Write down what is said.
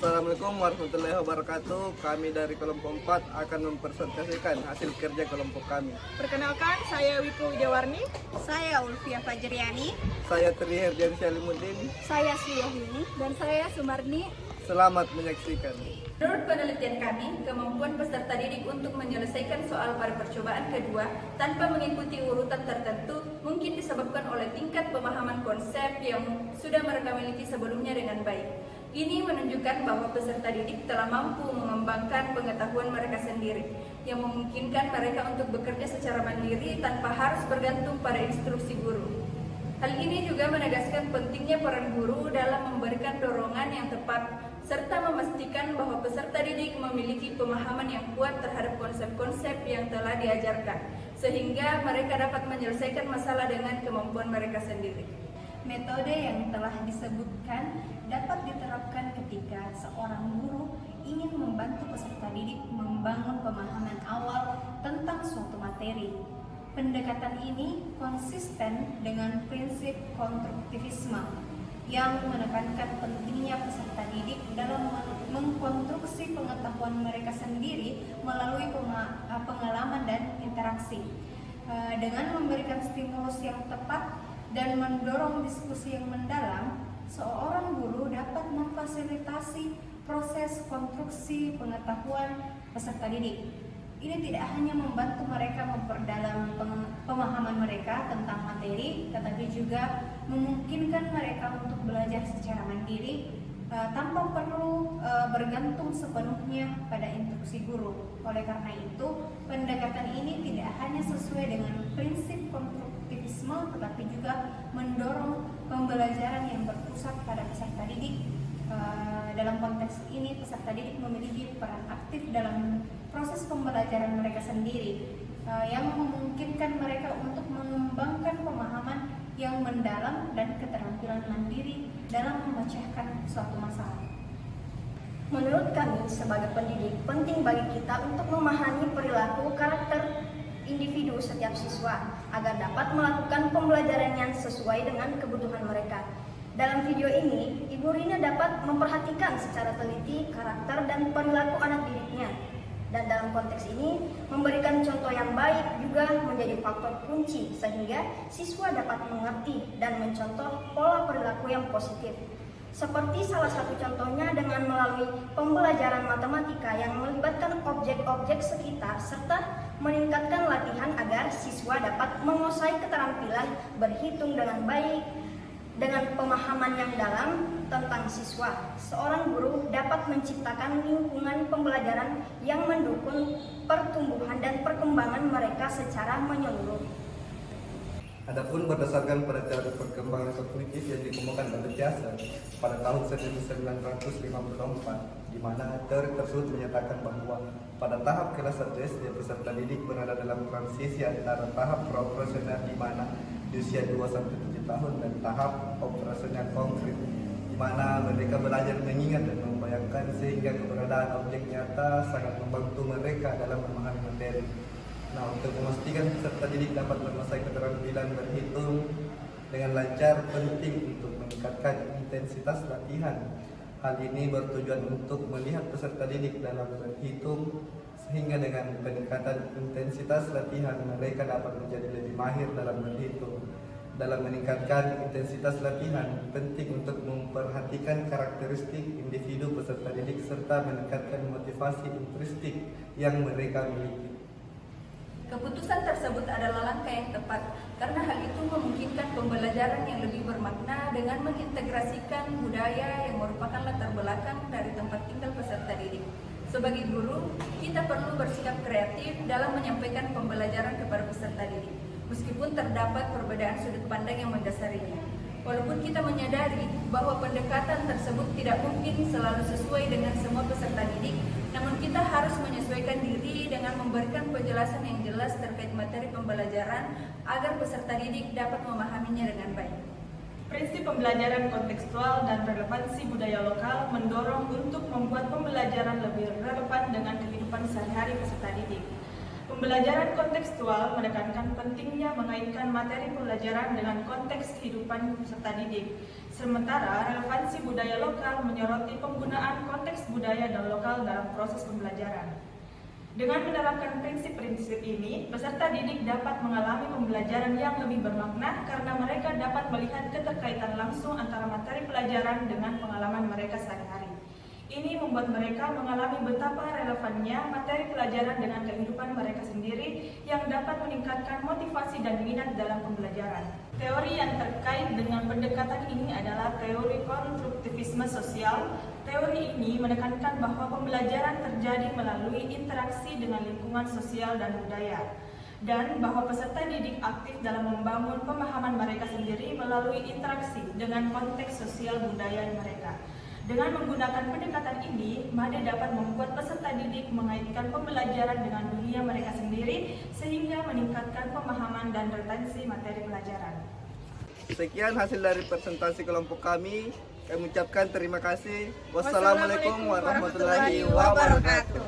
Assalamualaikum warahmatullahi wabarakatuh. Kami dari kelompok 4 akan mempresentasikan hasil kerja kelompok kami. Perkenalkan, saya Wiku Wijawarni. Saya Ulfia Fajriani. Saya Tri Herdian Syalimuddin. Saya Suyahini. Dan saya Sumarni. Selamat menyaksikan. Menurut penelitian kami, kemampuan peserta didik untuk menyelesaikan soal pada percobaan kedua tanpa mengikuti urutan tertentu mungkin disebabkan oleh tingkat pemahaman konsep yang sudah mereka miliki sebelumnya dengan baik. Ini menunjukkan bahwa peserta didik telah mampu mengembangkan pengetahuan mereka sendiri, yang memungkinkan mereka untuk bekerja secara mandiri tanpa harus bergantung pada instruksi guru. Hal ini juga menegaskan pentingnya peran guru dalam memberikan dorongan yang tepat, serta memastikan bahwa peserta didik memiliki pemahaman yang kuat terhadap konsep-konsep yang telah diajarkan, sehingga mereka dapat menyelesaikan masalah dengan kemampuan mereka sendiri. Metode yang telah disebutkan dapat diterapkan ketika seorang guru ingin membantu peserta didik membangun pemahaman awal tentang suatu materi. Pendekatan ini konsisten dengan prinsip konstruktivisme yang menekankan pentingnya peserta didik dalam mengkonstruksi pengetahuan mereka sendiri melalui pengalaman dan interaksi. Dengan memberikan stimulus yang tepat dan mendorong diskusi yang mendalam, seorang guru dapat memfasilitasi proses konstruksi pengetahuan peserta didik. Ini tidak hanya membantu mereka memperdalam pemahaman mereka tentang materi, tetapi juga memungkinkan mereka untuk belajar secara mandiri tanpa perlu bergantung sepenuhnya pada instruksi guru. Oleh karena itu, pendekatan ini tidak hanya sesuai dengan prinsip konstruktivisme, tetapi juga mendorong pembelajaran yang berpusat pada peserta didik. Dalam konteks ini, peserta didik memiliki peran aktif dalam proses pembelajaran mereka sendiri, yang memungkinkan mereka untuk mengembangkan pemahaman yang mendalam dan keterampilan mandiri dalam memecahkan suatu masalah. Menurut kami sebagai pendidik, penting bagi kita untuk memahami perilaku karakter individu setiap siswa agar dapat melakukan pembelajaran yang sesuai dengan kebutuhan mereka. Dalam video ini, Ibu Rina dapat memperhatikan secara teliti karakter dan perilaku anak didiknya. Dan dalam konteks ini, memberikan contoh yang baik juga menjadi faktor kunci sehingga siswa dapat mengerti dan mencontoh pola perilaku yang positif. Seperti salah satu contohnya dengan melalui pembelajaran matematika yang melibatkan objek-objek sekitar serta meningkatkan latihan agar siswa dapat menguasai keterampilan berhitung dengan baik. Dengan pemahaman yang dalam tentang siswa, seorang guru dapat menciptakan lingkungan pembelajaran yang mendukung pertumbuhan dan perkembangan mereka secara menyeluruh. Adapun berdasarkan pada teori perkembangan kognitif yang dikemukakan oleh Piaget pada tahun 1954, di mana teori tersebut menyatakan bahwa pada tahap kelas 1 SD peserta didik berada dalam transisi antara tahap praoperasional di mana di usia 2-7 tahun dan tahap operasional konkret di mana mereka belajar mengingat dan membayangkan sehingga keberadaan objek nyata sangat membantu mereka dalam memahami materi. Nah, untuk memastikan peserta didik dapat menguasai keterampilan berhitung dengan lancar, penting untuk meningkatkan intensitas latihan. Hal ini bertujuan untuk melihat peserta didik dalam berhitung sehingga dengan peningkatan intensitas latihan mereka dapat menjadi lebih mahir dalam berhitung. Dalam meningkatkan intensitas latihan, penting untuk memperhatikan karakteristik individu peserta didik serta meningkatkan motivasi intristik yang mereka miliki. Keputusan tersebut adalah langkah yang tepat karena hal itu memungkinkan pembelajaran yang lebih bermakna dengan mengintegrasikan budaya yang merupakan latar belakang dari tempat tinggal peserta didik. Sebagai guru, kita perlu bersikap kreatif dalam menyampaikan pembelajaran kepada peserta didik, meskipun terdapat perbedaan sudut pandang yang mendasarinya. Walaupun kita menyadari bahwa pendekatan tersebut tidak mungkin selalu sesuai dengan semua peserta didik, namun kita harus menyesuaikan diri dengan memberikan penjelasan yang jelas terkait materi pembelajaran agar peserta didik dapat memahaminya dengan baik. Prinsip pembelajaran kontekstual dan relevansi budaya lokal mendorong untuk membuat pembelajaran lebih relevan dengan kehidupan sehari-hari peserta didik. Pembelajaran kontekstual menekankan pentingnya mengaitkan materi pembelajaran dengan konteks kehidupan peserta didik. Sementara relevansi budaya lokal menyoroti penggunaan konteks budaya dan lokal dalam proses pembelajaran. Dengan menerapkan prinsip-prinsip ini, peserta didik dapat mengalami pembelajaran yang lebih bermakna karena mereka dapat melihat keterkaitan langsung antara materi pelajaran dengan pengalaman mereka sehari-hari. Ini membuat mereka mengalami betapa relevannya materi pelajaran dengan kehidupan mereka sendiri yang dapat meningkatkan motivasi dan minat dalam pembelajaran. Teori yang terkait dengan pendekatan ini adalah teori konstruktivisme sosial. Teori ini menekankan bahwa pembelajaran terjadi melalui interaksi dengan lingkungan sosial dan budaya, dan bahwa peserta didik aktif dalam membangun pemahaman mereka sendiri melalui interaksi dengan konteks sosial budaya mereka. Dengan menggunakan pendekatan ini, MADE dapat membuat peserta didik mengaitkan pembelajaran dengan dunia mereka sendiri sehingga meningkatkan pemahaman dan retensi materi pelajaran. Sekian hasil dari presentasi kelompok kami. Kami ucapkan terima kasih. Wassalamualaikum warahmatullahi wabarakatuh.